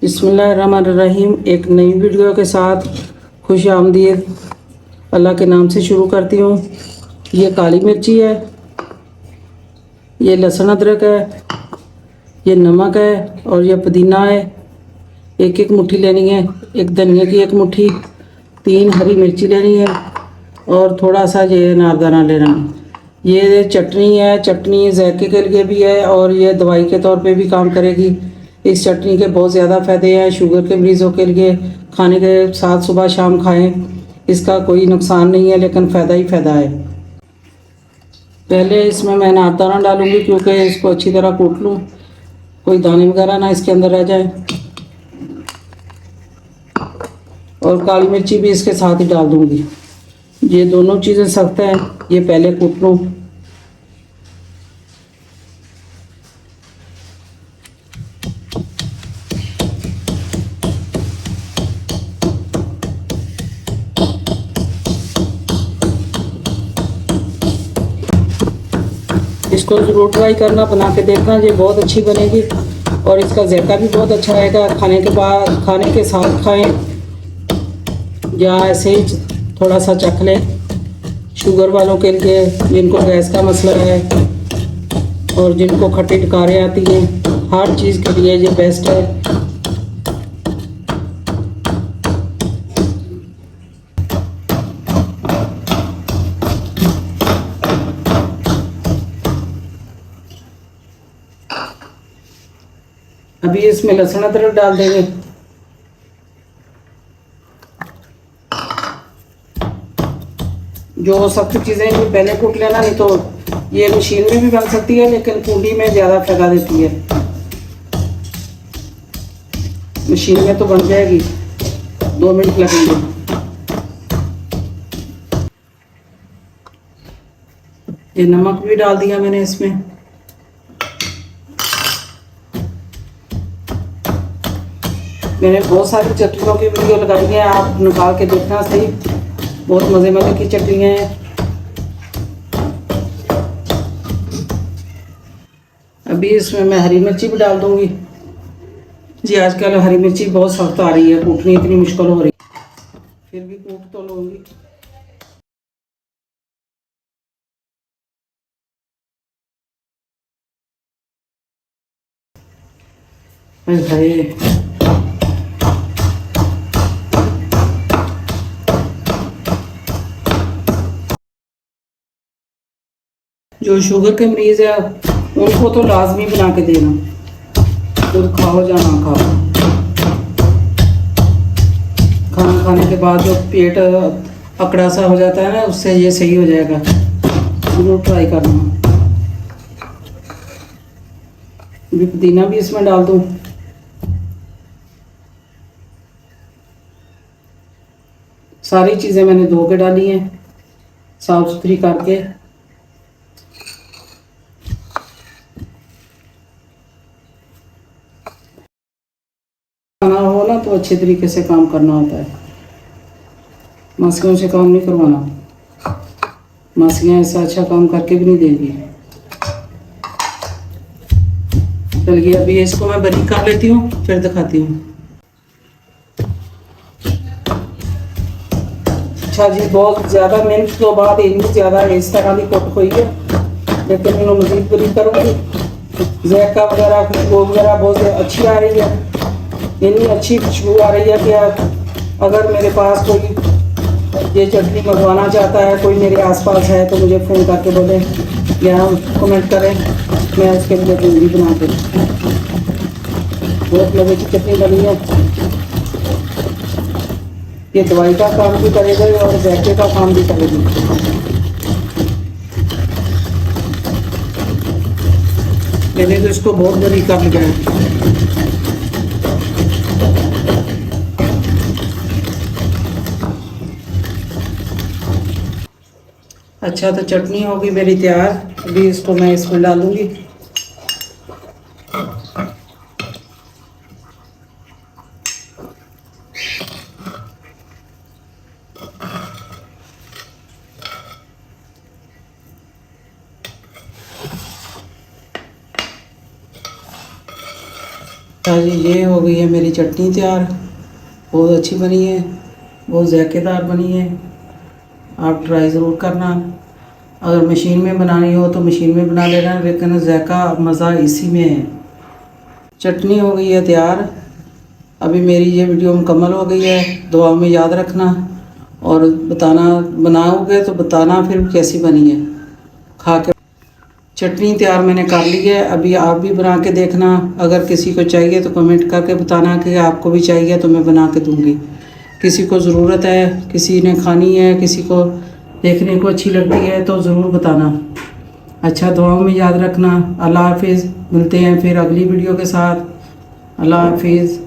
बिस्मिल्लाहिर्रहमानिर्रहीम। एक नई वीडियो के साथ खुश आमदीद अल्लाह के नाम से शुरू करती हूँ। ये काली मिर्ची है, ये लहसुन अदरक है, ये नमक है और ये पुदीना है। एक एक मुट्ठी लेनी है। एक धनिया की एक मुट्ठी, 3 हरी मिर्ची लेनी है और थोड़ा सा ये अनारदाना लेना है। ये चटनी है, चटनी जायके के लिए भी है और ये दवाई के तौर पे भी काम करेगी। इस चटनी के बहुत ज़्यादा फ़ायदे हैं शुगर के मरीज़ों के लिए। खाने के साथ सुबह शाम खाएं, इसका कोई नुकसान नहीं है लेकिन फ़ायदा ही फ़ायदा है। पहले इसमें मैं अनारदाना डालूंगी क्योंकि इसको अच्छी तरह कूट लूँ, कोई दाने वगैरह ना इसके अंदर रह जाए। और काली मिर्ची भी इसके साथ ही डाल दूंगी। ये दोनों चीज़ें सख्त हैं, ये पहले कूट लूँ। इसको ज़रूर ट्राई करना, बना के देखना, ये बहुत अच्छी बनेगी और इसका जायका भी बहुत अच्छा आएगा। खाने के बाद, खाने के साथ खाएं या ऐसे ही थोड़ा सा चख लें। शुगर वालों के लिए, जिनको गैस का मसला है और जिनको खट्टी डकारें आती हैं, हर चीज़ के लिए ये बेस्ट है। अभी इसमें लहसुन अदरक डाल देंगे। जो सख्त चीज़ें ये पहले कूट लेना, नहीं तो ये मशीन में भी बन सकती है लेकिन कूटी में ज़्यादा फायदा देती है। मशीन में तो बन जाएगी, 2 मिनट लगेंगे। ये नमक भी डाल दिया मैंने इसमें। मैंने बहुत सारी चटनियों की वीडियो लगाई है, आप निकाल के देखना सही, बहुत मज़े मज़े की चटनियाँ हैं। अभी इसमें मैं हरी मिर्ची भी डाल दूंगी। जी आजकल हरी मिर्ची बहुत सख्त आ रही है, कूटनी इतनी मुश्किल हो रही है, फिर भी कूट तो लूँगी। भाई जो शुगर के मरीज़ है उनको तो लाजमी बना के देना, खुद खाओ या ना खाओ। खाना खाने के बाद जो पेट अकड़ा सा हो जाता है ना, उससे ये सही हो जाएगा। जरूर ट्राई करना। अभी पुदीना भी इसमें डाल दूँ। सारी चीज़ें मैंने धो के डाली हैं, साफ सुथरी करके। खाना हो ना तो अच्छे तरीके से काम करना होता है, मासियों से काम नहीं करवाना। मासियाँ ऐसा अच्छा काम करके भी नहीं देगी। चलिए अभी इसको मैं बारीक कर लेती हूँ, फिर दिखाती हूँ। अच्छा जी, बहुत ज़्यादा मेहनत के बाद इतनी ज़्यादा इस तरह की कुट हुई है, लेकिन मैं मज़ीद बारीक करूँगी। जायका वगैरह, खुशबू वगैरह बहुत अच्छी आ रही है। इतनी अच्छी खुशबू आ रही है कि अगर मेरे पास कोई ये चटनी मंगवाना चाहता है, कोई मेरे आसपास है, तो मुझे फ़ोन करके बोले या कमेंट करें, मैं उसके लिए दूँगी बना के। बहुत मज़े की चटनी बनी है। ये दवाई का काम भी करेगा और जायके का काम भी करेगी। मैंने तो इसको बहुत बारीक कर लिया है। अच्छा, तो चटनी होगी मेरी तैयार। अभी इसको मैं इसमें डालूंगी। अच्छा जी, ये हो गई है मेरी चटनी तैयार। बहुत अच्छी बनी है, बहुत ज़ायकेदार बनी है। आप ट्राई ज़रूर करना। अगर मशीन में बनानी हो तो मशीन में बना लेना, लेकिन ज़ायका मज़ा इसी में है। चटनी हो गई है तैयार। अभी मेरी ये वीडियो मुकम्मल हो गई है। दुआ में याद रखना और बताना, बनाओगे तो बताना फिर कैसी बनी है खा के। चटनी तैयार मैंने कर ली है। अभी आप भी बना के देखना। अगर किसी को चाहिए तो कमेंट करके बताना कि आपको भी चाहिए तो मैं बना के दूँगी। किसी को ज़रूरत है, किसी ने खानी है, किसी को देखने को अच्छी लगती है तो ज़रूर बताना। अच्छा, दुआओं में याद रखना। अल्लाह हाफिज़। मिलते हैं फिर अगली वीडियो के साथ। अल्लाह हाफिज़।